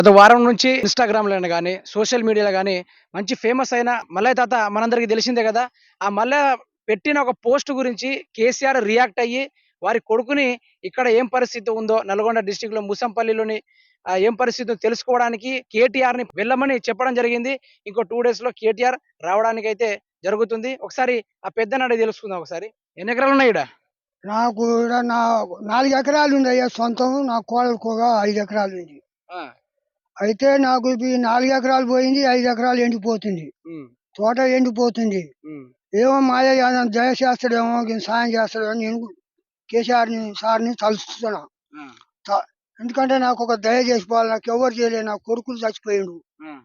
గత వారం నుంచి ఇన్‌స్టాగ్రామ్‌లోనే గాని, సోషల్ మీడియాలో గాని మంచి ఫేమస్ అయిన మల్లయ్య తాత మనందరికీ తెలిసిందే గదా! ఆ మల్లయ్య పెట్టిన ఒక పోస్ట్ గురించి కేసీఆర్ రియాక్ట్ అయ్యి, వారి కొడుకుని ఇక్కడ ఏం పరిస్థితి ఉందో నల్గొండ డిస్ట్రిక్ట్‌లో ముసంపల్లిలోని ఏం పరిస్థితో తెలుసుకోవడానికి కేటీఆర్‌ని వెళ్ళమని చెప్పడం జరిగింది. ఇంకో 2 డేస్‌లో కేటీఆర్ రావడానికైతే జరుగుతుంది. ఒకసారి ఆ పెద్దని అడిగి తెలుసుకుందాం ఒకసారి. ఎన్ని ఎకరాలున్నాయి ఈడ? నాకు ఈడ 4 ఎకరాలుందయ్యా సొంతం. నా కోడలికొక 5 ఎకరాలుంది. ఆ! అయితే నాకు ఇది 4 ఎకరాలు పోయింది. 5 ఎకరాలు ఎండిపోతుంది. హ్మ్. తోట ఎండిపోతుంది. హ్మ్. ఏమో మాయ ఏదైనా దయ చేస్తాడేమో, సాయం చేస్తాడేమో నేను కేసీఆర్‌ని సార్‌ని తలుస్తున్నా. ఆ! త ఎందుకంటే నాకొక దయ చేసిపోవాలి. నాకెవ్వరు చేయలే. నా కొడుకులు చచ్చిపోయిండు. ఆ!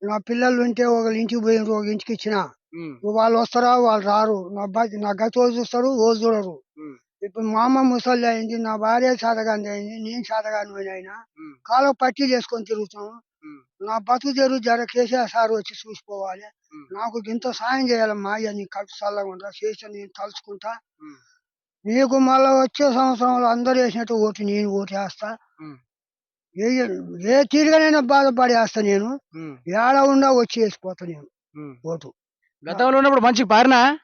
నా పిల్లలుంటే ఒకళ్ళు ఇంటికి పోయిండ్రు. ఒక ఇంటికిచ్చినా. హ్మ్. వాళ్ళొస్తారా? వాళ్ళు రారు. నా గతోళ్ళు చూస్తారు. ఓళ్ళు చూడరు. హ్మ్. ఇప్పుడు మా అమ్మ ముసలిదయింది. నా భార్య చేతగానిదయింది. నేను చేతగానివాడినయినా. హ్మ్. కాళ్ళకు పట్టీలేసుకొని తిరుగుతాం. హ్మ్. నా బతుకు తెరువు జర కేసీఆర్ సార్ వచ్చి చూసిపోవాలి. హ్మ్. నాకు గింత సాయం చేయాలమ్మా అయ్యా నీ కడుపు చల్లగుండా చేసి నేను తలుచుకుంటా. హ్మ్. నీకు మళ్ళా వచ్చే సంవత్సరంలో అందరూ ఏసినట్టు ఓటు నేను ఓటేస్తా. హ్మ్. ఏ ఏ తీరుగానైనా బాధపడేస్తా నేను. హ్మ్. ఏడ ఉన్నా వచ్చి ఏసిపోతా నేను హ్మ్. ఓటు. ఆ! గతంలో ఉన్నప్పుడు మంచిగ పారినా?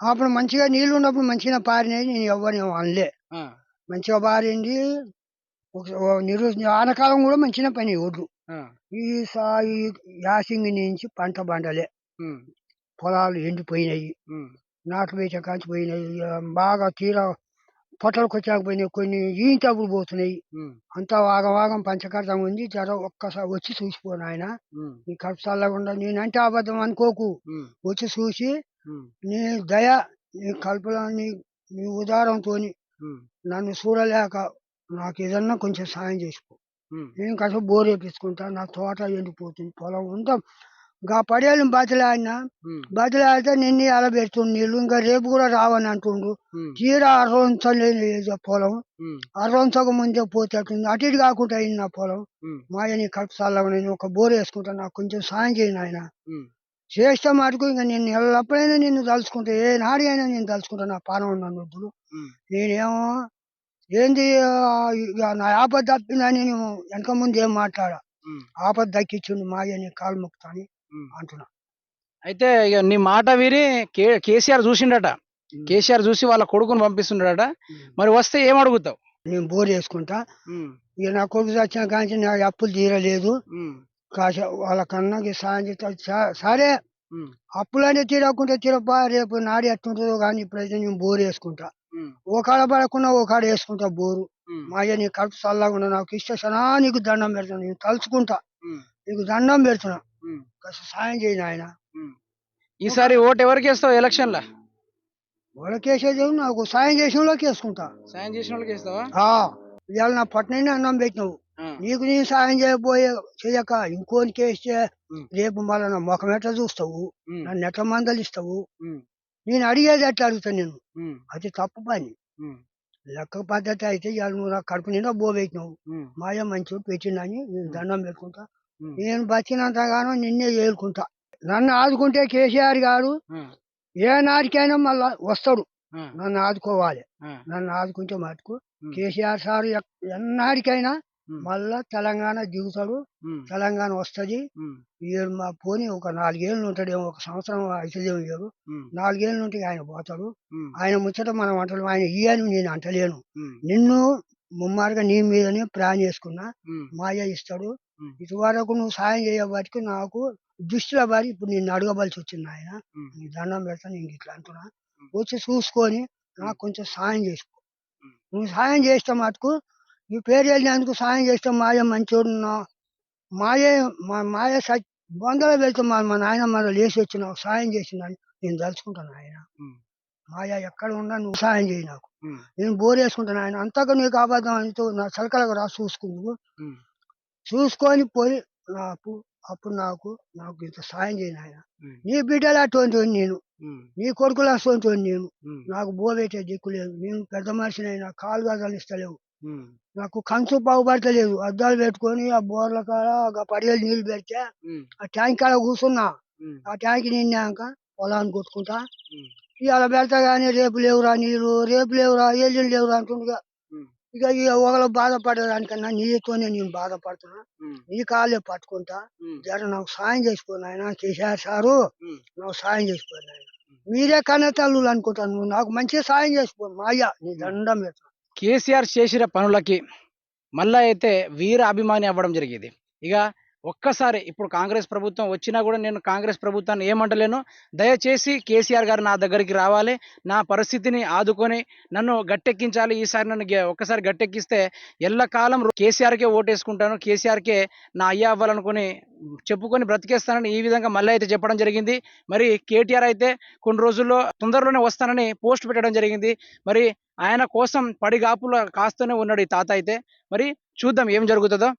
అప్పుడు మంచిగా నీళ్లున్నప్పుడు మంచిగానే పారినాయి. నేను ఎవ్వరినేం అనలే. ఆ! మంచిగా పారింది. ఓ ఆనకాలం గూడా మంచిగానే పడినాయి ఒడ్లు. ఆ! ఈ సా ఈ యాసింగి నుంచి పంట బండలే. హ్మ్. పొలాలు ఎండిపోయినాయి. హ్మ్. నాట్లు వేసిన కాంచి పోయినాయి. బాగా తీరా పొట్టలకొచ్చాక పోయినాయి. కొన్ని ఈంతవులు పోతున్నాయి. హ్మ్. అంతా ఆగమాగం పంచకర్తం ఉంది. జర ఒక్కసారి వచ్చి చూసిపో నాయనా. హ్మ్. నీ కడుపు చల్లగుండా నేనంటే అబద్ధం అనుకోకు. హ్మ్. వచ్చి చూసి హ్మ్. నీ దయ, నీ కల్పన, నీ ఉదారంతోని హ్మ్. నన్ను చూడలేక నాకేదన్నా కొంచెం సాయం చేసిపో. హ్మ్. నేను కాసేపు బోరేపిచ్చుకుంటా. నా తోట ఎండిపోతుంది. పొలం అంతా పడేళ్ళని బతిలాడినా. హ్మ్. బతిలాడితే నిన్నే ఎలబెడుతుండు నీళ్ళు. ఇంక రేపు గూడా రావని అంటుండు. హ్మ్. తీరా అర్రంచలేదు పొలం. హ్మ్. అర్రంచక ముందే పోతేట్టుంది. అటు ఇటు కాకుండా అయింది నా పొలం. హ్మ్. మాయ నీ కడుపు చల్లగా నేను ఒక బోరేసుకుంటా. నాకు కొంచెం సాయం చెయ్యి నాయనా. హ్మ్. చేస్తే మటుకు ఇంక నిన్ను ఎల్లప్పుడైనా నిన్ను తలుచుకుంటా. ఏనాటికైనా నేను తలుచుకుంటా. నా ప్రాణం ఉన్నన్నొద్దులు. హ్మ్. నేనేమో ఏంది ఇగ నా ఆపద తప్పిందని నేను వెనక ముందు ఏం మాట్లాడా. హ్మ్. ఆపద దక్కిచ్చిండు మాయ నీ కాళ్ళు మొక్కుతా అని హ్మ్. అంటున్నా. అయితే ఇగ నీ మాట విని కేసీఆర్ చూసిండట. హ్మ్. కేసీఆర్ చూసి వాళ్ళ కొడుకుని పంపిస్తున్నాడట. హ్మ్. మరి వస్తే ఏం అడుగుతావు? నేను బోరేసుకుంటా. హ్మ్. ఇగ నా కొడుకు చచ్చిన కాంచి నా అప్పులు తీరలేదు. హ్మ్. వాళ్ళకన్నా సాయం చేస్తా. సరే హ్మ్. అప్పులన్నీ తీరకుంటే తీరపా రేపు నాడు ఎట్టుంటదో గానీ ఇప్పుడైతే నేను బోరేసుకుంటా. హ్మ్. ఓ కాడ పడకున్నా ఓ కాడ యేసుకుంటా బోరు. హ్మ్. మాయ నీ కడుపు చల్లగుండా నాకు ఇష్టశనా నీకు దండం పెడతాను. నేను తలుచుకుంటా. హ్మ్. నీకు దండం పెడుతున్నా. హ్మ్. కాస్త సాయం చెయ్యి నాయనా. హ్మ్. ఒక ఈసారి ఓటు ఎవరికేస్తావు ఎలక్షన్‌ల? వాళ్ళకేసేదేముంది నాకు సాయం చేసినోళ్ళకేసుకుంటా. సాయం చేసినోళ్ళకేస్తావా? ఆ! ఇయాల నా పొట్టనిండా అన్నం పెట్టినవు. ఆ! నీకు నేను సాయం చెయ్యక ఇంకోనికేస్తే హ్మ్. రేపు మళ్ళా నా మొఖం ఎట్లా చూస్తావు? హ్మ్. నన్నెట్లా మందలిస్తావు? హ్మ్. నేను అడిగేది ఎట్లా అడుగుతా నేను? హ్మ్. అది తప్పు పని. హ్మ్. లెక్క పద్ధతి అయితే ఇయాల నువ్వు నా కడుపు నిండా బోబెట్టినవు. హ్మ్. మాయ మంచోడు పెట్టిండని నేను హ్మ్. దండం పెట్టుకుంటా. హ్మ్. నేను బతికినంతగానం నిన్నే ఏలుకుంటా. నన్ను ఆదుకుంటే కేసీఆర్ గారు ఆ! ఏనాటికైనా మళ్ళా వస్తడు. ఆ! నన్ను ఆదుకోవాలి. ఆ! నన్ను ఆదుకుంటే మటుకు హ్మ్. కేసీఆర్ సారు ఎన్నాటికైనా హ్మ్. మళ్ళా తెలంగాణ దిగుతాడు. హ్మ్. తెలంగాణ వస్తది. హ్మ్. పోనీ ఒక 4 ఏళ్ళు ఉంటాడేమో. ఒక సంవత్సరం అయితదేమో ఏడు. హ్మ్. 4 ఏళ్ళు ఉంటే ఆయన పోతాడు. హ్మ్. ఆయన ముచ్చట మనం అంటలేం. ఆయన ఇయ్యని నేను అంటలేను. హ్మ్. నిన్ను ముమ్మారుగా నీ మీదనే ప్రాణేసుకున్నా. హ్మ్. మాయ ఇస్తాడు. హ్మ్. ఇటువరకు నువ్వు సాయం చేయబట్టికి నాకు దృష్టిలో పడి ఇప్పుడు నిన్ను అడగవలసొచ్చింది నాయన. హ్మ్. నీకు దండం పెడతా నేను గిట్లా అంటున్నా. హ్మ్. వచ్చి చూసుకొని హ్మ్. నాకు కొంచెం సాయం చేసుకో. హ్మ్. నువ్వు సాయం చేస్తే మటుకు నీ పేరు వెళ్ళినందుకు సాయం చేస్తే మాయ మంచోడు మాయే మాయ బొందలో వెళ్తే మా నాయన మన లేచి వచ్చి నాకు సాయం చేసిందని నేను తలుచుకుంటాను ఆయన. హ్మ్. మాయ ఎక్కడ ఉన్నా నువ్వు సాయం చేయి నాకు. హ్మ్. నేను బోరేసుకుంటాను ఆయన. అంతగా నీకు అబద్ధం అంటూ నా చిలకలకు రా చూసుకుందువు. హ్మ్. చూసుకొని పోయి నాకు అప్పుడు నాకు ఇంత సాయం చేయి నాయన. హ్మ్. నీ బిడ్డలు అటువంటివాడిని నేను. హ్మ్. నీ కొడుకులు అటువంటివాడిని నేను. హ్మ్. నాకు బోబెట్టే దిక్కు లేదు. నేను పెద్ద మనిషినైనా కాలు గదలిస్తలేవు. హ్మ్. నాకు కంచు బాగుపడతలేదు. అద్దాలు పెట్టుకొని ఆ బోర్ల కాడ పడిగెలు నీళ్ళు పెడితే హ్మ్. ఆ ట్యాంక్ కాడ కూర్చున్నా. హ్మ్. ఆ ట్యాంక్ నిండాక పొలాన్ని కొట్టుకుంటా. హ్మ్. ఇవాళ పెడతా గానీ రేపు లేవురా నీళ్ళు, రేపు లేవురా, ఎల్లుండి లేవురా అంటుండుగా. హ్మ్. ఇక ఒకళ్ళు బాధపడేదానికన్నా నీతోనే నేను బాధపడుతున్నా. ఉమ్, నీ కాళ్ళే పట్టుకుంటా. ఉమ్, జర నాకు సాయం చేసుకోండి ఆయన కేసీఆర్ సారు. ఉమ్, నాకు సాయం చేసుకోండి ఆయన. మీరే కన్నతల్లులు అనుకుంటాను. నువ్వు నాకు మంచిగా సాయం చేసుకో మాయ్యా నీ ఉమ్. దండం పెడతా. కేసీఆర్ చేసిన పనులకి మళ్ళా అయితే వీర అభిమాని అవ్వడం జరిగేది. ఇక ఒక్కసారి ఇప్పుడు కాంగ్రెస్ ప్రభుత్వం వచ్చినా కూడా నేను కాంగ్రెస్ ప్రభుత్వాన్ని ఏమంటలేను. దయచేసి కేసీఆర్ గారు నా దగ్గరికి రావాలి, నా పరిస్థితిని ఆదుకొని నన్ను గట్టెక్కించాలి. ఈసారి నన్ను ఒక్కసారి గట్టెక్కిస్తే ఎల్లకాలం కేసీఆర్కే ఓటేసుకుంటాను, కేసీఆర్కే నా అయ్యా అవ్వాలనుకుని చెప్పుకొని బ్రతికేస్తానని ఈ విధంగా మళ్ళీ అయితే చెప్పడం జరిగింది. మరి కేటీఆర్ అయితే కొన్ని రోజుల్లో తొందరలోనే వస్తానని పోస్ట్ పెట్టడం జరిగింది. మరి ఆయన కోసం పడిగాపులు కాస్తూనే ఉన్నాడు ఈ తాత అయితే. మరి చూద్దాం ఏం జరుగుతుందో.